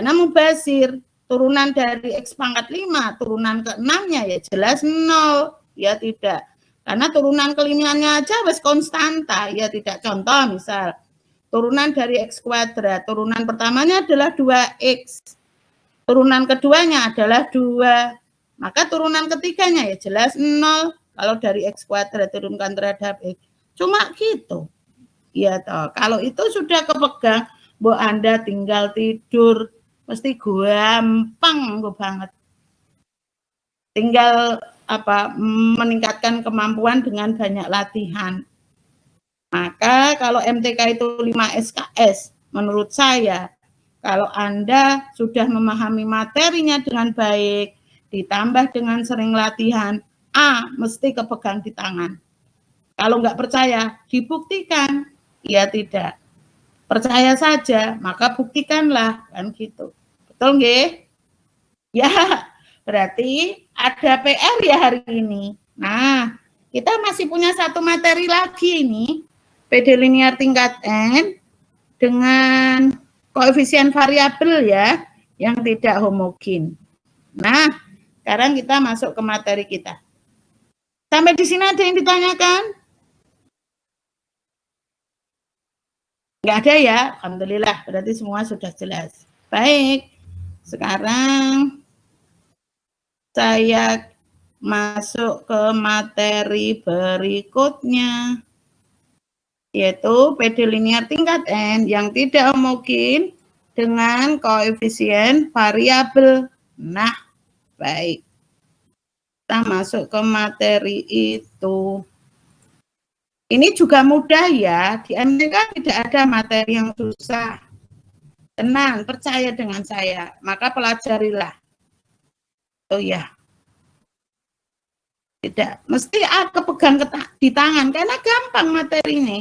Karena mubazir, turunan dari X pangkat 5, turunan ke 6-nya ya jelas 0. Ya tidak. Karena turunan ke-5-nya aja wis konstanta, ya tidak. Contoh misal, turunan dari X kuadrat, turunan pertamanya adalah 2X. Turunan keduanya adalah 2. Maka turunan ketiganya ya jelas 0. Kalau dari X kuadrat turunkan terhadap X. Cuma gitu. Ya toh. Kalau itu sudah kepegang, Bu Anda tinggal tidur. Mesti gampang banget. Tinggal meningkatkan kemampuan dengan banyak latihan. Maka kalau MTK itu 5 SKS, menurut saya, kalau Anda sudah memahami materinya dengan baik, ditambah dengan sering latihan, mesti kepegang di tangan. Kalau nggak percaya, dibuktikan. Ya tidak. Percaya saja, maka buktikanlah, kan gitu. Betul nggih? Ya, berarti ada PR ya hari ini. Nah, kita masih punya satu materi lagi ini, PD linear tingkat N dengan koefisien variabel ya, yang tidak homogen. Nah, sekarang kita masuk ke materi kita. Sampai di sini ada yang ditanyakan? Nggak ada ya, alhamdulillah, berarti semua sudah jelas. Baik, sekarang saya masuk ke materi berikutnya, yaitu PD linear tingkat N yang tidak homogen dengan koefisien variabel. Nah, baik. Kita masuk ke materi itu. Ini juga mudah ya, di MTK tidak ada materi yang susah. Tenang, percaya dengan saya, maka pelajarilah. Oh ya, tidak, mesti kepegang di tangan, karena gampang materi ini.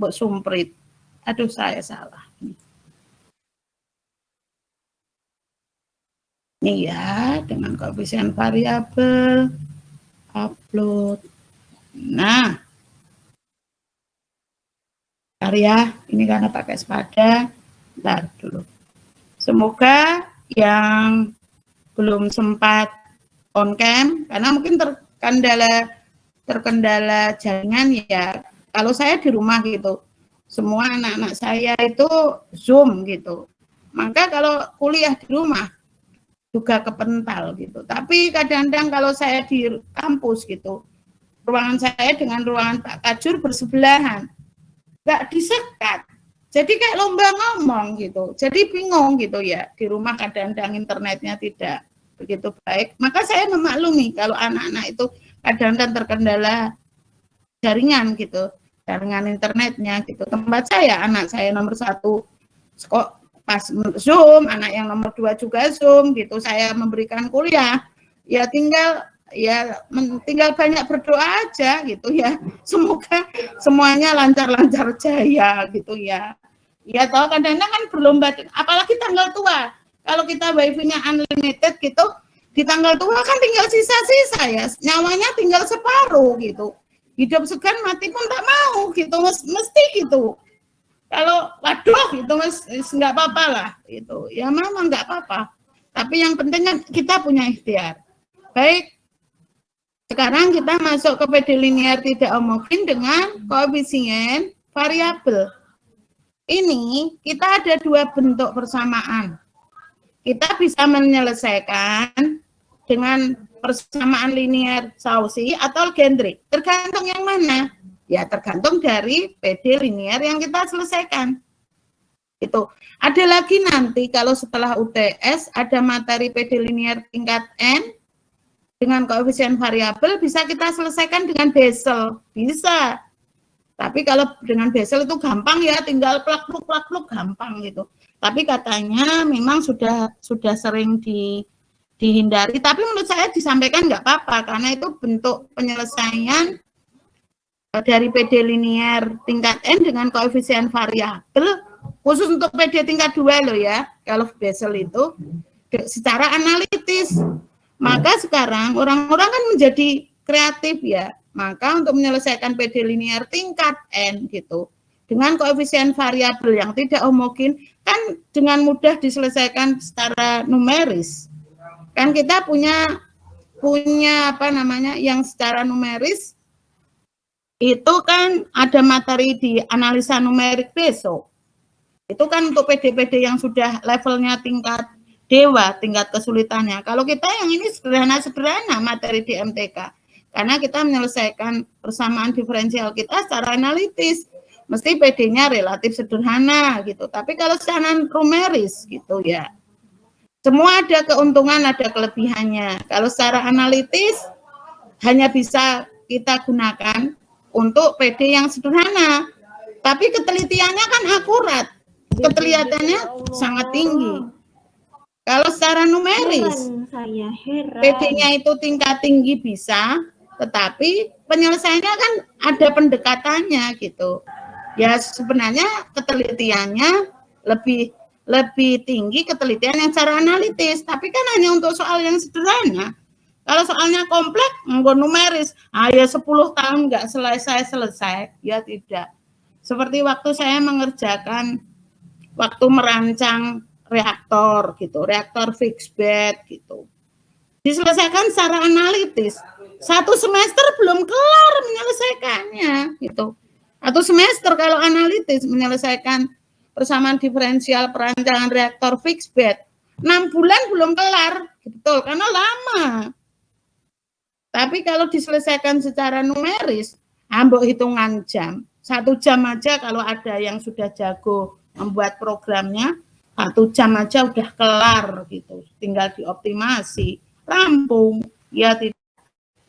Mbok sumprit, aduh saya salah. Ini ya, dengan koefisien variabel, upload. Nah, ya, ini karena pakai sepada, bentar dulu. Semoga yang belum sempat on cam, karena mungkin terkendala jaringan ya. Kalau saya di rumah gitu, semua anak-anak saya itu Zoom gitu. Maka kalau kuliah di rumah juga kepental gitu. Tapi kadang-kadang kalau saya di kampus gitu, ruangan saya dengan ruangan Pak Kajur bersebelahan. Nggak disekat. Jadi kayak lomba ngomong gitu. Jadi bingung gitu ya. Di rumah kadang-kadang internetnya tidak begitu baik. Maka saya memaklumi kalau anak-anak itu kadang-kadang terkendala jaringan gitu. Jaringan internetnya gitu. Tempat saya, anak saya nomor 1 kok pas Zoom, anak yang nomor 2 juga Zoom gitu. Saya memberikan kuliah. Ya tinggal banyak berdoa aja gitu ya, semoga semuanya lancar-lancar jaya gitu ya. Ya toh kadang-kadang kan berlomba, apalagi tanggal tua, kalau kita wifi-nya unlimited gitu, di tanggal tua kan tinggal sisa-sisa ya, nyawanya tinggal separuh gitu, hidup segan mati pun tak mau gitu, mesti gitu. Kalau waduh gitu nggak apa-apa lah gitu, ya memang nggak apa-apa, tapi yang penting kan kita punya ikhtiar. Baik, sekarang kita masuk ke PD linear tidak homogen dengan koefisien variabel. Ini kita ada 2 bentuk persamaan. Kita bisa menyelesaikan dengan persamaan linear Cauchy atau Legendre. Tergantung yang mana? Ya tergantung dari PD linear yang kita selesaikan. Itu. Ada lagi nanti kalau setelah UTS ada materi PD linear tingkat N dengan koefisien variabel, bisa kita selesaikan dengan Bessel, bisa. Tapi kalau dengan Bessel itu gampang ya, tinggal plak-pluk gampang gitu. Tapi katanya memang sudah sering dihindari. Tapi menurut saya disampaikan nggak apa-apa, karena itu bentuk penyelesaian dari PD linear tingkat N dengan koefisien variabel, khusus untuk PD tingkat 2 loh ya, kalau Bessel itu secara analitis. Maka sekarang orang-orang kan menjadi kreatif ya. Maka untuk menyelesaikan PD linear tingkat N gitu, dengan koefisien variabel yang tidak homogen, kan dengan mudah diselesaikan secara numeris. Kan kita punya apa namanya yang secara numeris itu kan ada materi di analisa numerik besok. Itu kan untuk PD-PD yang sudah levelnya tingkat dewa, tingkat kesulitannya. Kalau kita yang ini sederhana-sederhana materi di MTK. Karena kita menyelesaikan persamaan diferensial kita secara analitis. Mesti PD-nya relatif sederhana gitu. Tapi kalau secara numeris gitu ya. Semua ada keuntungan, ada kelebihannya. Kalau secara analitis hanya bisa kita gunakan untuk PD yang sederhana. Tapi ketelitiannya kan akurat. Ketelitiannya sangat tinggi. Kalau secara numeris, PD-nya itu tingkat tinggi bisa, tetapi penyelesaiannya kan ada pendekatannya gitu. Ya sebenarnya ketelitiannya lebih tinggi ketelitian yang secara analitis, tapi kan hanya untuk soal yang sederhana. Kalau soalnya kompleks, nggak numeris, ya 10 tahun nggak selesai, ya tidak. Seperti waktu saya mengerjakan, waktu merancang reaktor gitu, reaktor fixed bed gitu. Diselesaikan secara analitis. 1 semester belum kelar menyelesaikannya gitu. 1 semester kalau analitis menyelesaikan persamaan diferensial perancangan reaktor fixed bed. 6 bulan belum kelar, betul, karena lama. Tapi kalau diselesaikan secara numeris, ambok hitungan jam. 1 jam aja kalau ada yang sudah jago membuat programnya, 1 jam aja udah kelar gitu. Tinggal dioptimasi, rampung. Ya tidak.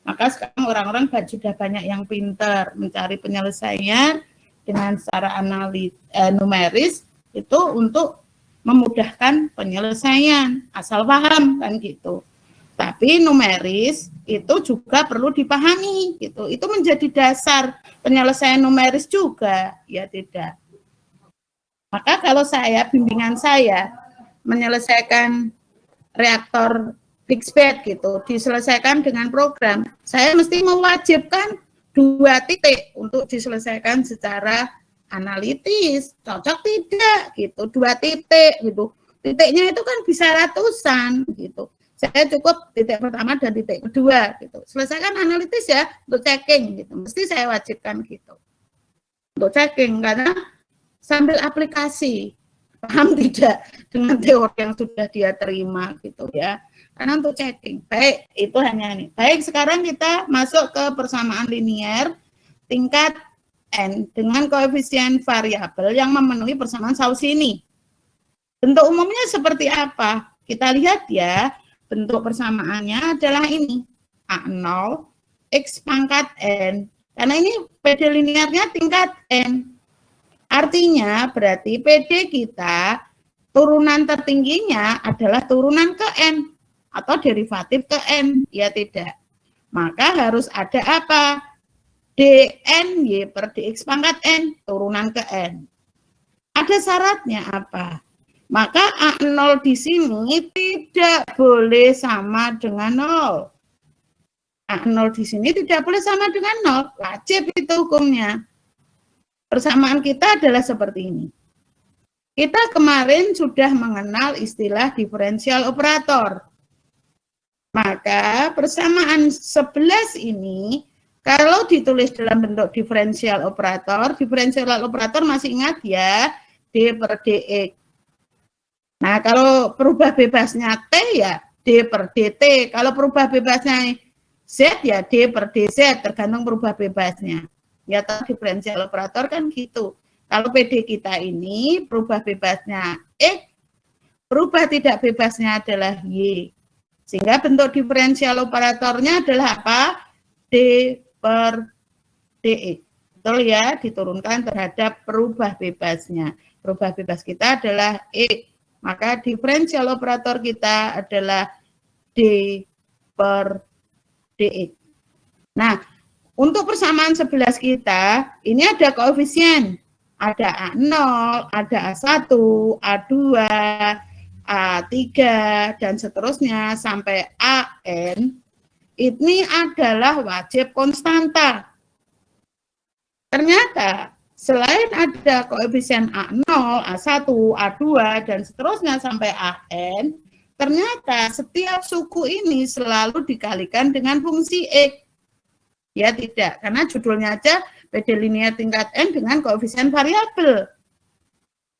Maka sekarang orang-orang sudah banyak yang pintar mencari penyelesaian dengan secara numeris itu untuk memudahkan penyelesaian, asal paham kan gitu. Tapi numeris itu juga perlu dipahami gitu. Itu menjadi dasar penyelesaian numeris juga, ya tidak. Maka kalau bimbingan saya menyelesaikan reaktor fixed bed gitu, diselesaikan dengan program, saya mesti mewajibkan 2 titik untuk diselesaikan secara analitis. Cocok tidak gitu, 2 titik gitu. Titiknya itu kan bisa ratusan gitu. Saya cukup titik pertama dan titik kedua gitu. Selesaikan analitis ya untuk checking gitu. Mesti saya wajibkan gitu. Untuk checking karena sambil aplikasi. Paham tidak dengan teori yang sudah dia terima gitu ya. Karena untuk checking. Baik, itu hanya ini. Baik, sekarang kita masuk ke persamaan linier tingkat N dengan koefisien variabel yang memenuhi persamaan Saussure. Bentuk umumnya seperti apa? Kita lihat ya. Bentuk persamaannya adalah ini, A0 X pangkat N. Karena ini PD linearnya tingkat N. Artinya berarti PD kita turunan tertingginya adalah turunan ke N atau derivatif ke N, ya tidak. Maka harus ada apa? dN Y per dx pangkat N, turunan ke N. Ada syaratnya apa? Maka A0 di sini tidak boleh sama dengan 0. A0 di sini tidak boleh sama dengan 0. Wajib itu hukumnya. Persamaan kita adalah seperti ini. Kita kemarin sudah mengenal istilah diferensial operator. Maka persamaan 11 ini, kalau ditulis dalam bentuk diferensial operator masih ingat ya, D per dx. Nah, kalau perubah bebasnya T ya D per dt. Kalau perubah bebasnya Z ya D per dz, tergantung perubah bebasnya. Ya, diferensial operator kan gitu. Kalau PD kita ini perubah bebasnya X, perubah tidak bebasnya adalah Y. Sehingga bentuk diferensial operatornya adalah apa? D per dx. Betul ya, diturunkan terhadap perubah bebasnya. Perubah bebas kita adalah X. Maka diferensial operator kita adalah D per dx. Nah, untuk persamaan 11 kita, ini ada koefisien. Ada A0, ada A1, A2, A3, dan seterusnya sampai AN. Ini adalah wajib konstanta. Ternyata Selain ada koefisien A0, A1, A2, dan seterusnya sampai AN, ternyata setiap suku ini selalu dikalikan dengan fungsi X. Ya tidak, karena judulnya aja PD linear tingkat N dengan koefisien variabel.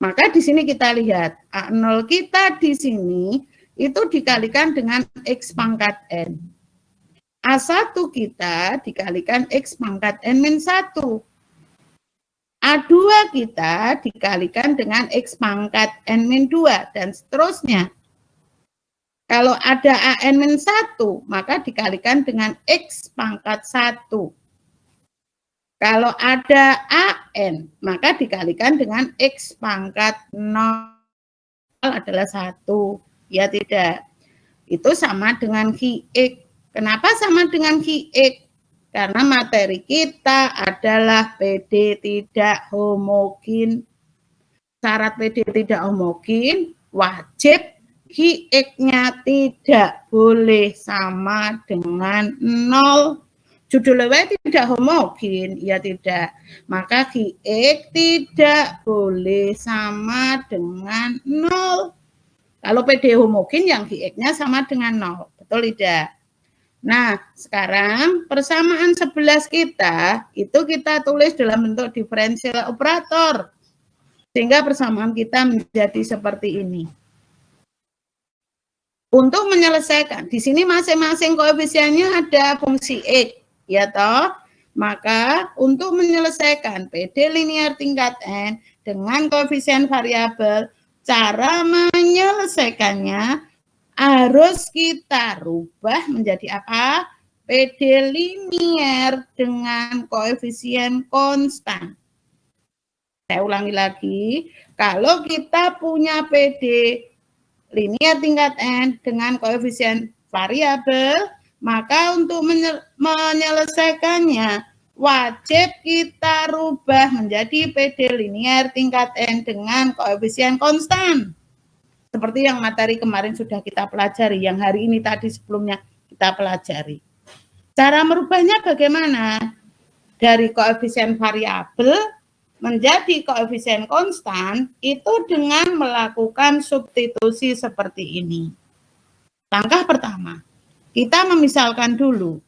Maka di sini kita lihat, A0 kita di sini itu dikalikan dengan X pangkat N. A1 kita dikalikan X pangkat N-1. A2 kita dikalikan dengan X pangkat N-2 dan seterusnya. Kalau ada AN-1, maka dikalikan dengan X pangkat 1. Kalau ada AN, maka dikalikan dengan X pangkat 0 adalah 1. Ya tidak. Itu sama dengan Qx. Kenapa sama dengan Qx? Karena materi kita adalah PD tidak homogen. Syarat PD tidak homogen, wajib Qx-nya tidak boleh sama dengan 0. Judulnya tidak homogen, ya tidak. Maka Qx tidak boleh sama dengan 0. Kalau PD homogen yang Qx-nya sama dengan 0. Betul tidak? Nah, sekarang persamaan 11 kita, itu kita tulis dalam bentuk diferensial operator. Sehingga persamaan kita menjadi seperti ini. Untuk menyelesaikan, di sini masing-masing koefisiennya ada fungsi X, ya toh? Maka untuk menyelesaikan PD linear tingkat N dengan koefisien variabel, cara menyelesaikannya harus kita rubah menjadi apa? PD linear dengan koefisien konstan. Saya ulangi lagi, kalau kita punya PD linear tingkat N dengan koefisien variabel, maka untuk menyelesaikannya wajib kita rubah menjadi PD linear tingkat N dengan koefisien konstan. Seperti yang materi kemarin sudah kita pelajari, yang hari ini tadi sebelumnya kita pelajari. Cara merubahnya bagaimana? Dari koefisien variabel menjadi koefisien konstan itu dengan melakukan substitusi seperti ini. Langkah pertama, kita memisalkan dulu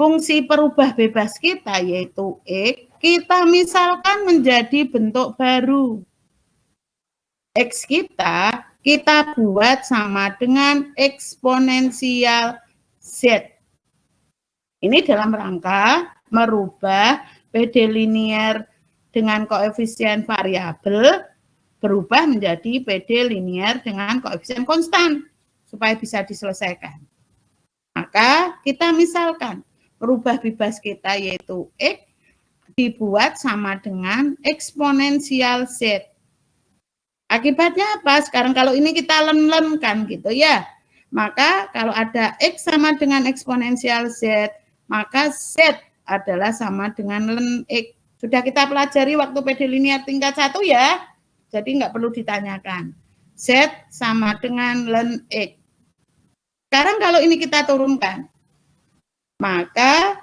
fungsi perubah bebas kita yaitu X, kita misalkan menjadi bentuk baru. X kita buat sama dengan eksponensial Z. Ini dalam rangka merubah PD linear dengan koefisien variabel berubah menjadi PD linear dengan koefisien konstan supaya bisa diselesaikan. Maka kita misalkan merubah bebas kita yaitu X dibuat sama dengan eksponensial Z. Akibatnya apa? Sekarang kalau ini kita len-lenkan gitu ya. Maka kalau ada X sama dengan eksponensial Z, maka Z adalah sama dengan len X. Sudah kita pelajari waktu PD linear tingkat 1 ya. Jadi nggak perlu ditanyakan. Z sama dengan len X. Sekarang kalau ini kita turunkan, maka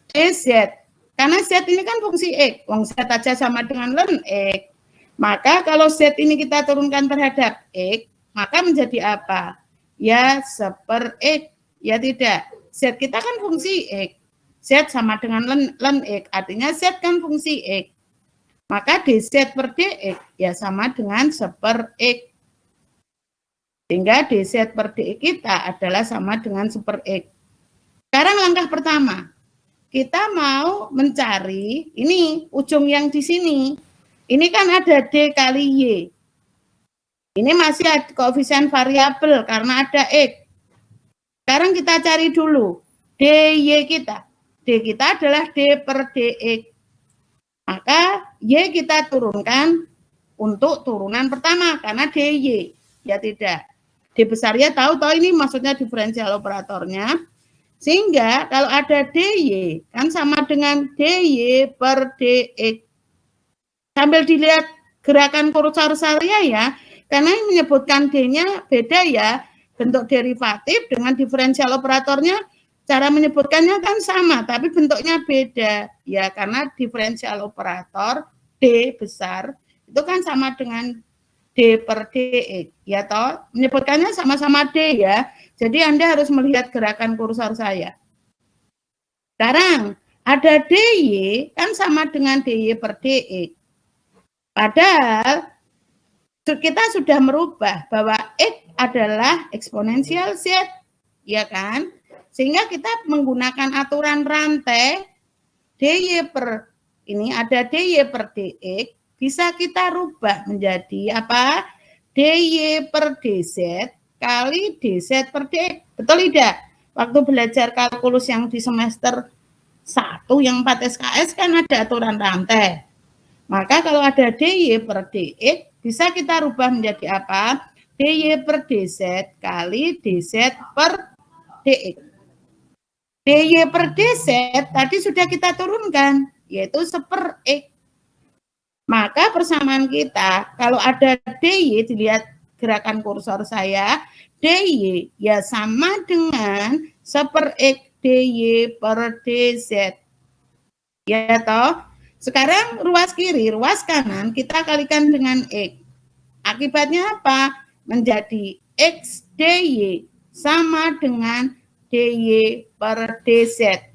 dz. Karena Z ini kan fungsi X. Wong Z aja sama dengan len X. Maka kalau Z ini kita turunkan terhadap X, maka menjadi apa? Ya, seper X. Ya tidak. Z kita kan fungsi X. Z sama dengan len X. Artinya Z kan fungsi X. Maka dz per dx ya sama dengan seper X. Sehingga dz per dx kita adalah sama dengan seper X. Sekarang langkah pertama. Kita mau mencari, ini ujung yang di sini. Ini kan ada D kali Y. Ini masih ada koefisien variabel karena ada X. Sekarang kita cari dulu DY kita. D kita adalah D per DX. Maka Y kita turunkan untuk turunan pertama karena DY. Ya tidak. D besarnya tahu ini maksudnya diferensial operatornya. Sehingga kalau ada DY kan sama dengan DY per DX. Sambil dilihat gerakan kursor-kursornya ya, karena yang menyebutkan D-nya beda ya, bentuk derivatif dengan diferensial operatornya cara menyebutkannya kan sama, tapi bentuknya beda. Ya, karena diferensial operator D besar itu kan sama dengan D per DX. Ya toh, menyebutkannya sama-sama D ya. Jadi Anda harus melihat gerakan kursor saya. Sekarang ada DY kan sama dengan DY per DX. Padahal kita sudah merubah bahwa X adalah eksponensial Z, ya kan? Sehingga kita menggunakan aturan rantai DY per, ini ada DY per DX, bisa kita rubah menjadi apa? DY per DZ kali DZ per DX. Betul tidak? Waktu belajar kalkulus yang di semester 1 yang 4 SKS kan ada aturan rantai. Maka kalau ada DY per DX, bisa kita rubah menjadi apa? DY per DZ kali DZ per DX. DY per DZ tadi sudah kita turunkan, yaitu 1/X. Maka persamaan kita, kalau ada DY, dilihat gerakan kursor saya, DY ya sama dengan 1/X DY per DZ. Ya toh? Sekarang ruas kiri, ruas kanan kita kalikan dengan X. Akibatnya apa? Menjadi X DY sama dengan DY per DZ.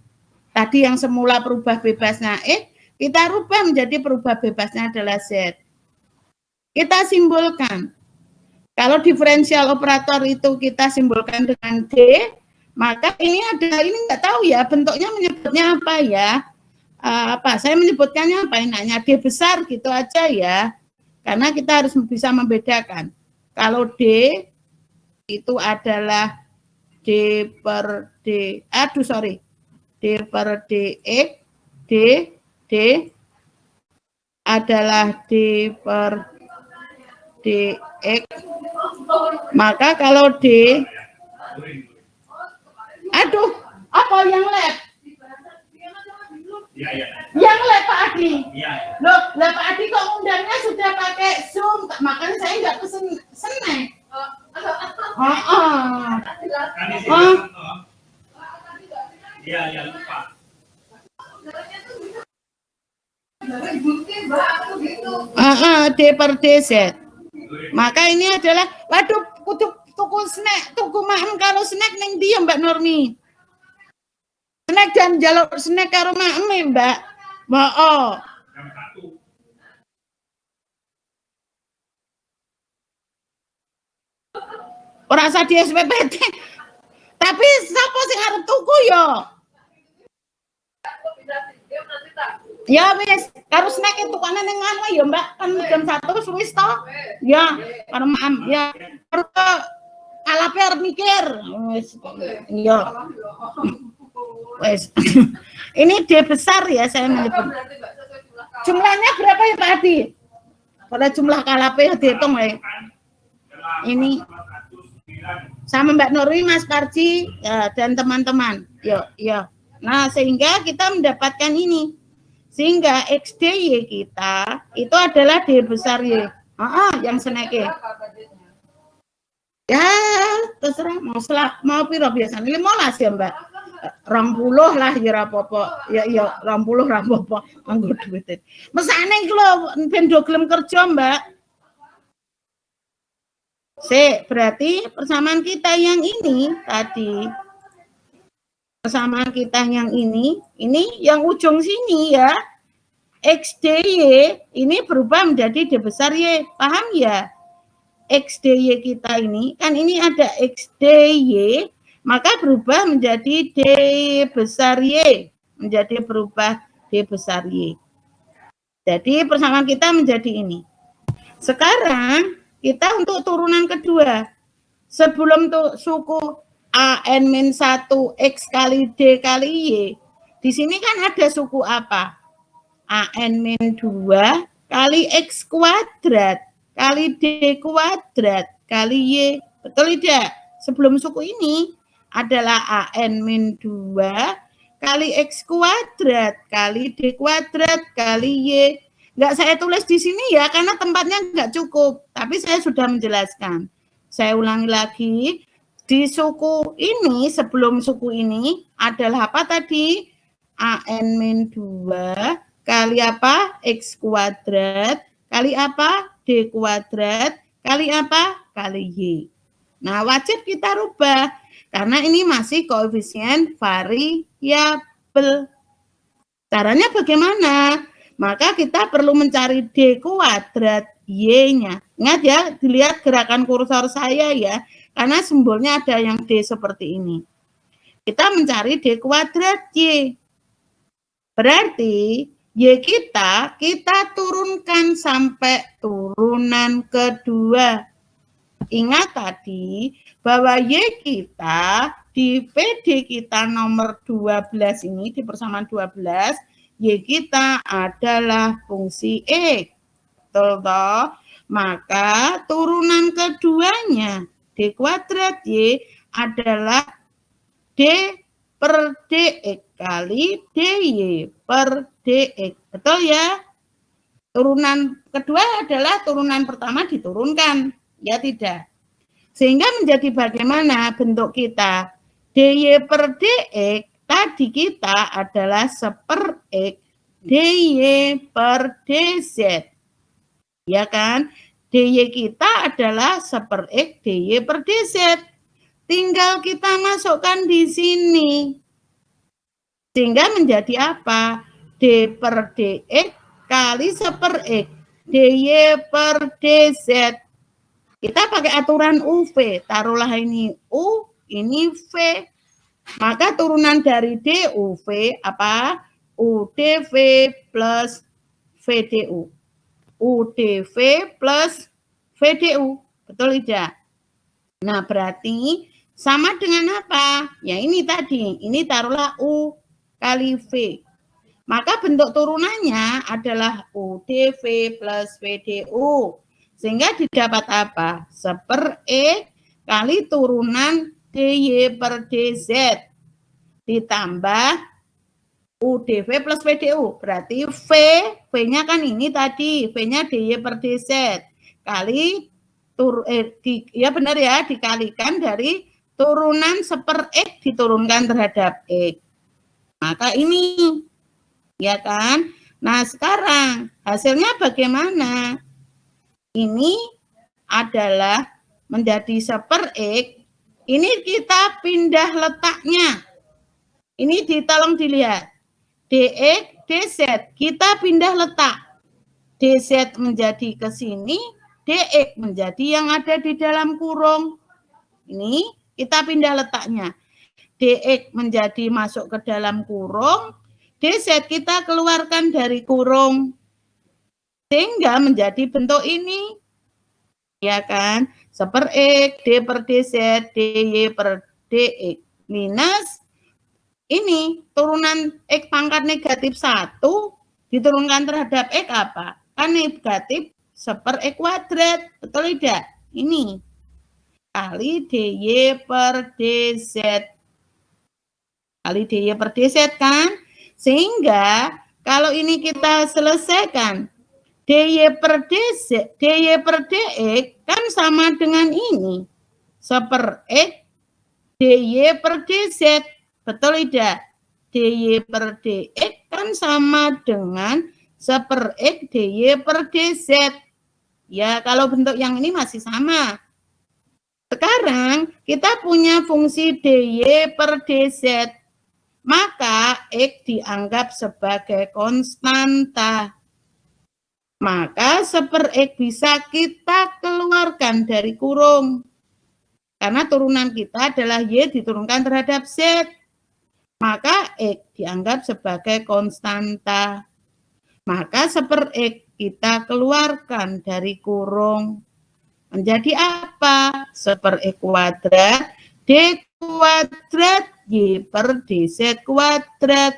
Tadi yang semula perubah bebasnya X, kita rubah menjadi perubah bebasnya adalah Z. Kita simbolkan. Kalau diferensial operator itu kita simbolkan dengan D, maka ini ada, ini nggak tahu ya, bentuknya menyebutnya apa ya. Saya menyebutkannya apa enaknya, D besar gitu aja ya, karena kita harus bisa membedakan. Kalau D itu adalah D per D, D per DX, D adalah D per DX, maka kalau D, apa yang lab? Yang lab Pak Adi. Loh, Pak Adi kok undangnya sudah pakai Zoom, makanya saya nggak pesen snack. Iya, lupa. D per DZ. Maka ini adalah, waduh, kudu tuku snack, tuku maem kalau snack ning dia Mbak Nurmi. Snack dan jaluk snack karo maem Mbak. Oh. Ora usah di SPPT. Tapi sapa sing arep tuku yo? Ya wis, karo snack itu tukane ning anu ya Mbak, kan jam 1 wis to. Ya, karo maem ya. Karo alape arep mikir. Wis. Ya. Wes. Ini D besar ya saya menyebut. Jumlahnya berapa ya Pak Adi? Pada jumlah KLP ya dihitung ya. Ini sama Mbak Nurwi, Mas Karji ya, dan teman-teman. Ya. Nah, sehingga kita mendapatkan ini. Sehingga XDY kita itu adalah D besar Y. Yang seneke. Ya, terserah mau piro biasanya 15 ya Mbak. 20 lah ya rapopo. Ya 20 rapopo nganggo duit. Mesane iki lho ben do gelem kerja, Mbak. Berarti persamaan kita yang ini tadi. Persamaan kita yang ini yang ujung sini ya. XDY ini berubah menjadi D besar Y. Paham ya? XDY kita ini, kan ini ada XDY, maka berubah menjadi D besar Y. Menjadi berubah D besar Y. Jadi persamaan kita menjadi ini. Sekarang kita untuk turunan kedua. Sebelum tuh suku AN-1 X kali D kali Y, di sini kan ada suku apa? AN-2 kali X kuadrat kali D kuadrat kali Y. Betul tidak? Sebelum suku ini adalah AN-2 kali X kuadrat kali D kuadrat kali Y. Enggak saya tulis di sini ya, karena tempatnya enggak cukup. Tapi saya sudah menjelaskan. Saya ulangi lagi. Di suku ini, sebelum suku ini adalah apa tadi? AN-2 kali apa? X kuadrat kali apa? D kuadrat kali apa? Kali Y. Nah, wajib kita rubah karena ini masih koefisien variabel. Caranya bagaimana? Maka kita perlu mencari D kuadrat Y-nya. Ingat ya, dilihat gerakan kursor saya ya, karena simbolnya ada yang D seperti ini. Kita mencari D kuadrat Y. Berarti Y kita turunkan sampai turunan kedua. Ingat tadi bahwa Y kita di PD kita nomor 12 ini, di persamaan 12, Y kita adalah fungsi X. Betul toh? Maka turunan keduanya D kuadrat Y adalah D per DX kali DY per DX. Betul ya? Turunan kedua adalah turunan pertama diturunkan. Ya tidak. Sehingga menjadi bagaimana bentuk kita? DY per DX tadi kita adalah 1/X DY per DZ. Ya kan? DY kita adalah 1/X DY per DZ. Tinggal kita masukkan di sini. Sehingga menjadi apa? D per DX kali 1/X DY per DZ. Kita pakai aturan UV. Taruhlah ini U, ini V. Maka turunan dari D UV apa? UDV plus VDU. UDV plus VDU. Betul tidak? Nah, berarti sama dengan apa? Ya ini tadi. Ini taruhlah U kali V. Maka bentuk turunannya adalah UDV plus VDU. Sehingga didapat apa? 1/X kali turunan DY per DZ ditambah UDV plus VDU. Berarti V-nya kan ini tadi, V-nya DY per DZ kali ya benar ya, dikalikan dari turunan 1/X diturunkan terhadap X. Maka ini ya kan? Nah, sekarang hasilnya bagaimana? Ini adalah menjadi 1/X. Ini kita pindah letaknya. Ini tolong dilihat. DX, DZ. Kita pindah letak. DZ menjadi ke sini, DX menjadi yang ada di dalam kurung. Ini kita pindah letaknya. DX menjadi masuk ke dalam kurung, DZ kita keluarkan dari kurung. Sehingga menjadi bentuk ini. Ya kan? 1/X, D per DZ, DY per DX. Minus ini turunan X pangkat negatif 1 diturunkan terhadap X apa? Kan negatif 1/X kuadrat. Betul tidak? Ini. Kali DY per DZ. Kali DY per DZ kan? Sehingga kalau ini kita selesaikan, DY per DZ, DY per DX kan sama dengan ini. 1/X DY per DZ. Betul tidak? DY per DX kan sama dengan 1/X DY per DZ. Ya, kalau bentuk yang ini masih sama. Sekarang kita punya fungsi DY per DZ. Maka X dianggap sebagai konstanta. Maka 1/X bisa kita keluarkan dari kurung. Karena turunan kita adalah Y diturunkan terhadap Z. Maka X dianggap sebagai konstanta. Maka 1/X kita keluarkan dari kurung. Menjadi apa? 1/X kuadrat D kuadrat Y per DZ kuadrat.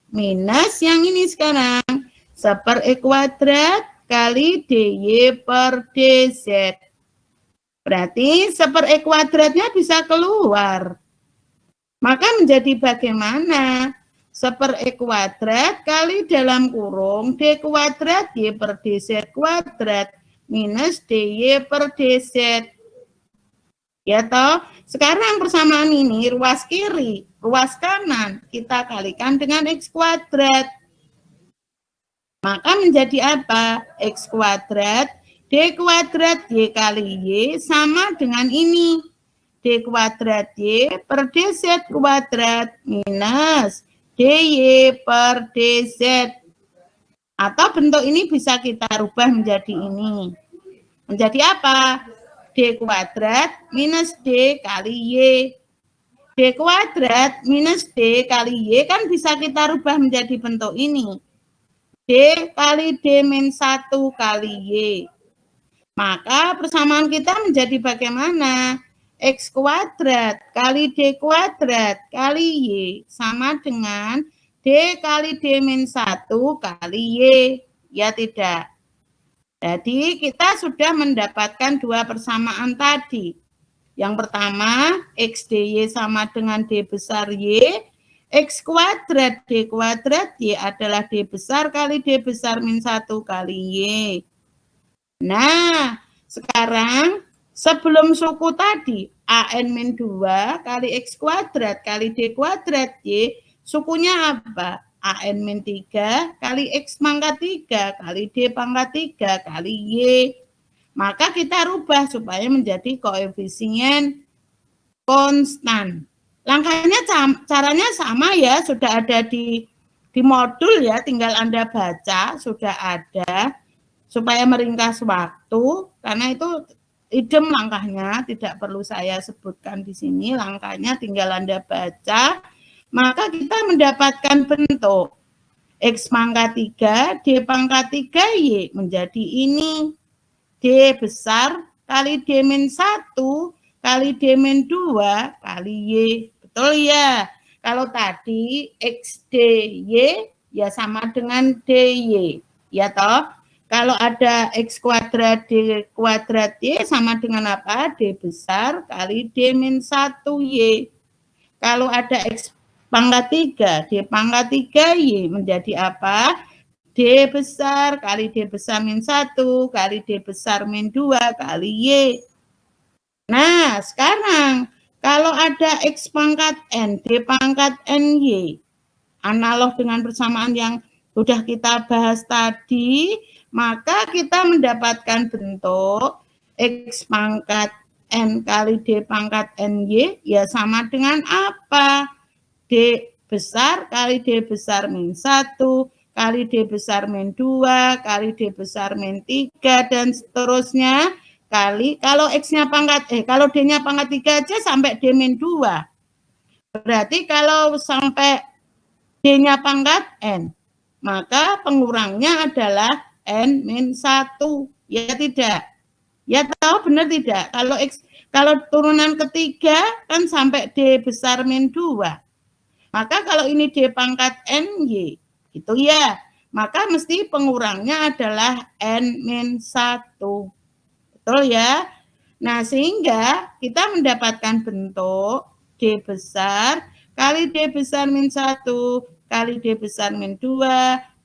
Minus yang ini sekarang. 1/X kuadrat kali DY per DZ. Berarti 1/X kuadratnya bisa keluar. Maka menjadi bagaimana? 1/X kuadrat kali dalam kurung D kuadrat Y per DZ kuadrat minus DY per DZ. Ya toh, sekarang persamaan ini ruas kiri, ruas kanan kita kalikan dengan X kuadrat. Maka menjadi apa? X kuadrat D kuadrat Y kali Y sama dengan ini. D kuadrat Y per DZ kuadrat minus DY per DZ. Atau bentuk ini bisa kita rubah menjadi ini. Menjadi apa? D kuadrat minus D kali Y. D kuadrat minus D kali Y kan bisa kita rubah menjadi bentuk ini. D kali D min 1 kali Y. Maka persamaan kita menjadi bagaimana? X kuadrat kali D kuadrat kali Y sama dengan D kali D min 1 kali Y. Ya tidak? Jadi kita sudah mendapatkan dua persamaan tadi. Yang pertama, X DY sama dengan D besar Y. X kuadrat D kuadrat Y adalah D besar kali D besar min 1 kali Y. Nah, sekarang sebelum suku tadi, AN min 2 kali X kuadrat kali D kuadrat Y, sukunya apa? AN min 3 kali X pangkat 3 kali D pangkat 3 kali Y. Maka kita rubah supaya menjadi koefisien konstan. Langkahnya caranya sama ya, sudah ada di modul ya, tinggal Anda baca, sudah ada. Supaya meringkas waktu, karena itu idem langkahnya, tidak perlu saya sebutkan di sini, langkahnya tinggal Anda baca, maka kita mendapatkan bentuk X pangkat 3, D pangkat 3, Y menjadi ini. D besar kali D min 1 kali D min 2 kali Y. Betul ya? Kalau tadi X DY ya sama dengan DY. Ya toh? Kalau ada X kuadrat D kuadrat Y sama dengan apa? D besar kali D min 1 Y. Kalau ada X pangkat 3, D pangkat 3 Y menjadi apa? D besar kali D besar min 1 kali D besar min 2 kali Y. Nah, sekarang kalau ada X pangkat N, D pangkat NY, analog dengan persamaan yang sudah kita bahas tadi, maka kita mendapatkan bentuk X pangkat N kali D pangkat NY, ya sama dengan apa? D besar kali D besar min 1, kali D besar min 2, kali D besar min 3, dan seterusnya, kali, kalau X-nya pangkat, kalau D-nya pangkat 3 aja sampai D min 2. Berarti kalau sampai D-nya pangkat N, maka pengurangnya adalah N min 1. Ya tidak? Ya tahu benar tidak? Kalau turunan ketiga kan sampai D besar min 2. Maka kalau ini D pangkat NY, itu ya. Maka mesti pengurangnya adalah N min 1. Betul ya? Nah, sehingga kita mendapatkan bentuk D besar kali D besar min 1 kali D besar min 2,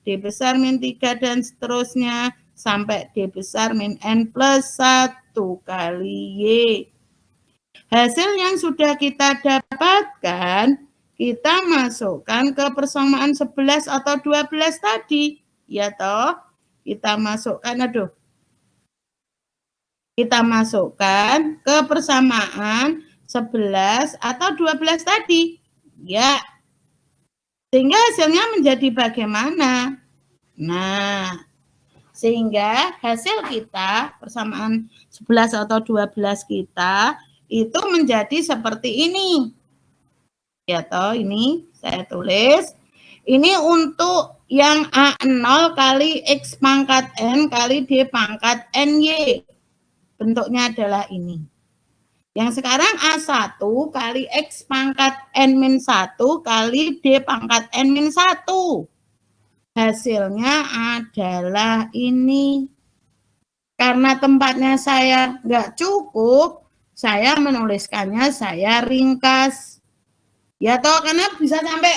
D besar min 3, dan seterusnya sampai D besar min N plus 1 kali Y. Hasil yang sudah kita dapatkan, kita masukkan ke persamaan 11 atau 12 tadi. Ya toh? Kita masukkan, kita masukkan ke persamaan 11 atau 12 tadi. Ya. Sehingga hasilnya menjadi bagaimana? Nah, sehingga hasil kita, persamaan 11 atau 12 kita, itu menjadi seperti ini. Ya toh, ini saya tulis. Ini untuk yang A0 kali X pangkat N kali D pangkat NY. Bentuknya adalah ini. Yang sekarang A1 kali X pangkat N-1 kali D pangkat N-1. Hasilnya adalah ini. Karena tempatnya saya nggak cukup, saya menuliskannya saya ringkas. Ya toh, karena bisa sampai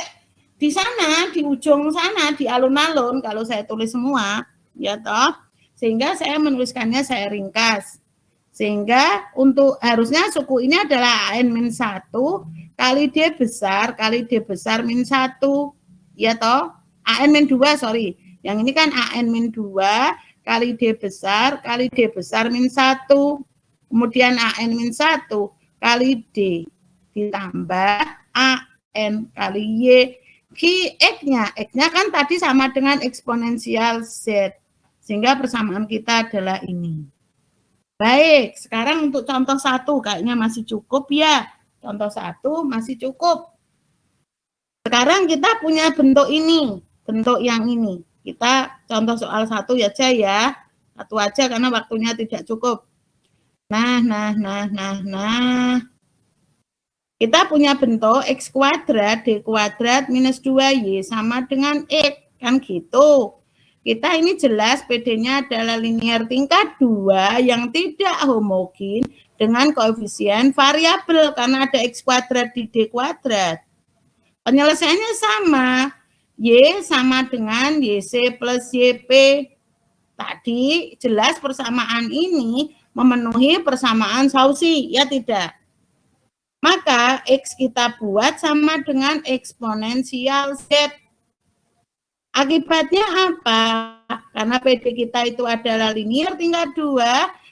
di sana, di ujung sana, di alun-alun, kalau saya tulis semua. Ya toh, sehingga saya menuliskannya saya ringkas. Sehingga untuk harusnya suku ini adalah AN-1 kali D besar min 1. Ya toh? AN-2, sorry. Yang ini kan AN-2 kali D besar min 1. Kemudian AN-1 kali D ditambah AN kali Y. X-nya kan tadi sama dengan eksponensial Z. Sehingga persamaan kita adalah ini. Baik, sekarang untuk contoh 1 kayaknya masih cukup ya. Contoh 1 masih cukup. Sekarang kita punya bentuk ini, bentuk yang ini. Kita contoh soal 1 aja ya. Satu aja karena waktunya tidak cukup. Nah. Kita punya bentuk X kuadrat D kuadrat minus 2Y sama dengan X. Kan gitu. Kita ini jelas PD-nya adalah linear tingkat 2 yang tidak homogen dengan koefisien variabel karena ada X kuadrat di D kuadrat. Penyelesaiannya sama. Y sama dengan YC plus YP. Tadi jelas persamaan ini memenuhi persamaan Cauchy, ya tidak? Maka X kita buat sama dengan eksponensial Z. Akibatnya apa? Karena PD kita itu adalah linear tingkat 2,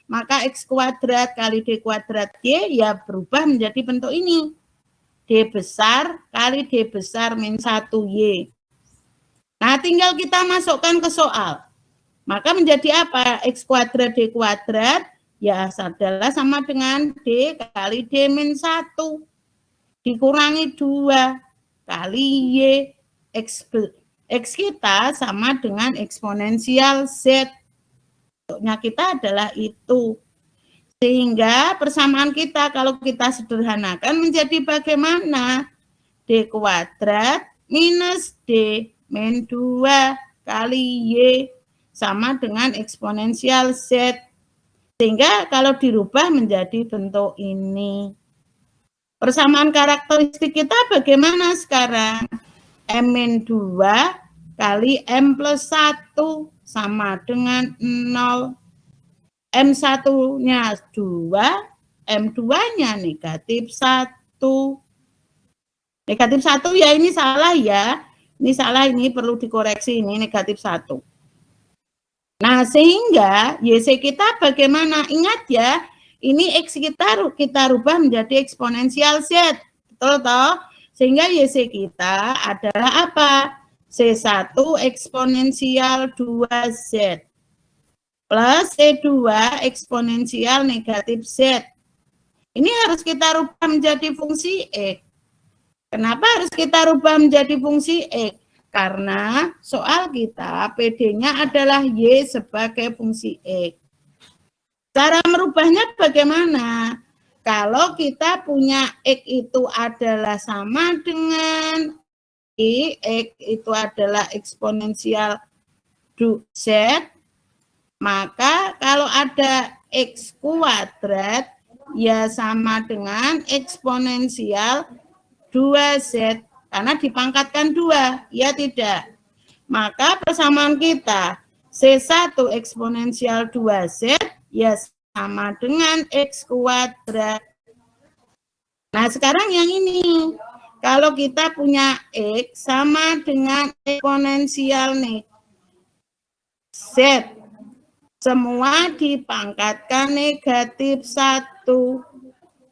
maka X kuadrat kali D kuadrat Y ya berubah menjadi bentuk ini. D besar kali D besar min 1Y. Nah, tinggal kita masukkan ke soal. Maka menjadi apa? X kuadrat D kuadrat ya adalah sama dengan D kali D min 1. Dikurangi 2 kali Y. X kita sama dengan eksponensial Z. Bentuknya kita adalah itu. Sehingga persamaan kita kalau kita sederhanakan menjadi bagaimana? D kuadrat minus D min 2 kali Y sama dengan eksponensial Z. Sehingga kalau dirubah menjadi bentuk ini. Persamaan karakteristik kita bagaimana sekarang? M-2 kali M plus 1 sama dengan 0. M1-nya 2, M2-nya negatif 1. Negatif 1 ya ini salah ya. Ini salah, ini perlu dikoreksi, ini negatif 1. Nah, sehingga YC kita bagaimana? Ingat ya, ini X kita rubah menjadi eksponensial Z. Betul toh? Sehingga YC kita adalah apa? C1 eksponensial 2Z plus C2 eksponensial negatif Z. Ini harus kita rubah menjadi fungsi X. Kenapa harus kita rubah menjadi fungsi X? Karena soal kita PD-nya adalah Y sebagai fungsi X. Cara merubahnya bagaimana? Kalau kita punya X itu adalah sama dengan X itu adalah eksponensial Z, maka kalau ada X kuadrat ya sama dengan eksponensial 2Z karena dipangkatkan 2, ya tidak? Maka persamaan kita C1 eksponensial 2Z ya sama dengan X kuadrat. Nah, sekarang yang ini. Kalau kita punya X sama dengan eksponensial Z. Semua dipangkatkan negatif 1.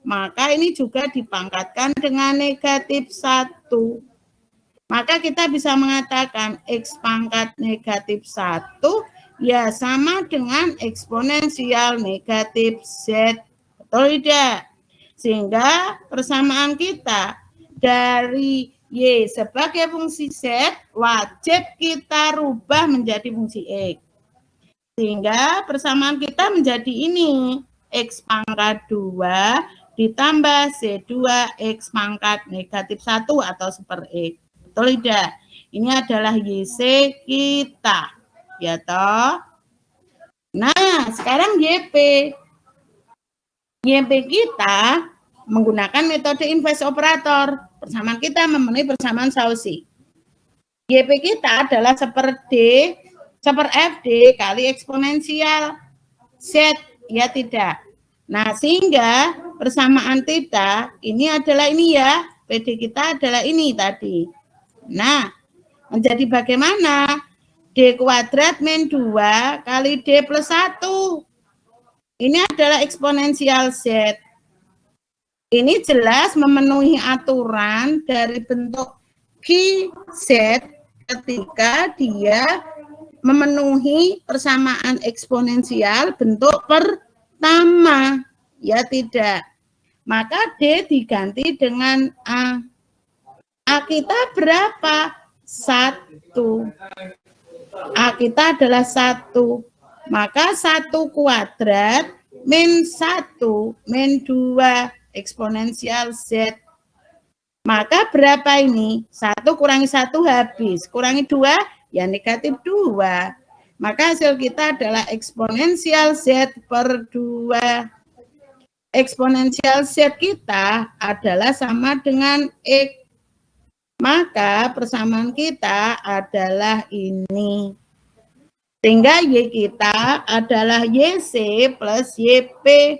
Maka ini juga dipangkatkan dengan negatif 1. Maka kita bisa mengatakan X pangkat negatif 1 ya sama dengan eksponensial negatif Z. Betul tidak? Sehingga persamaan kita dari Y sebagai fungsi Z wajib kita rubah menjadi fungsi X. Sehingga persamaan kita menjadi ini. X pangkat 2 ditambah C2 X pangkat negatif 1 atau super X. Betul tidak? Ini adalah YC kita. Ya toh? Nah, sekarang YP. YP kita menggunakan metode inverse operator. Persamaan kita memenuhi persamaan Cauchy. YP kita adalah seper FD kali eksponensial Z, ya tidak? Nah, sehingga persamaan theta ini adalah ini ya, PD kita adalah ini tadi. Nah, menjadi bagaimana? D kuadrat min 2 kali D plus 1. Ini adalah eksponensial Z. Ini jelas memenuhi aturan dari bentuk QZ ketika dia memenuhi persamaan eksponensial bentuk pertama. Ya tidak. Maka D diganti dengan A. A kita berapa? 1. A kita adalah 1. Maka 1 kuadrat min 1 min 2 eksponensial Z. Maka berapa ini? 1 kurangi 1 habis. Kurangi 2, ya negatif 2. Maka hasil kita adalah eksponensial Z per 2. Eksponensial Z kita adalah sama dengan X. Maka persamaan kita adalah ini. Sehingga Y kita adalah YC plus YP.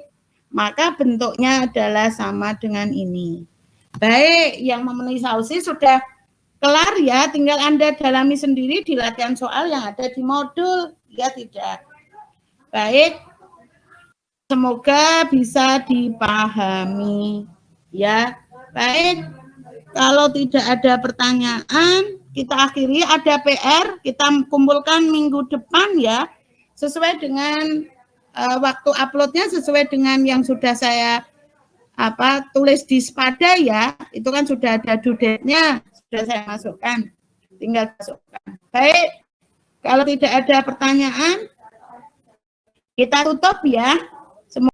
Maka bentuknya adalah sama dengan ini. Baik, yang memenuhi sausi sudah kelar ya. Tinggal Anda dalami sendiri di latihan soal yang ada di modul. Ya tidak. Baik. Semoga bisa dipahami. Ya, baik. Kalau tidak ada pertanyaan, kita akhiri. Ada PR, kita kumpulkan minggu depan ya. Sesuai dengan waktu uploadnya, sesuai dengan yang sudah saya tulis di Spada ya. Itu kan sudah ada due date-nya, sudah saya masukkan. Tinggal masukkan. Baik, kalau tidak ada pertanyaan, kita tutup ya.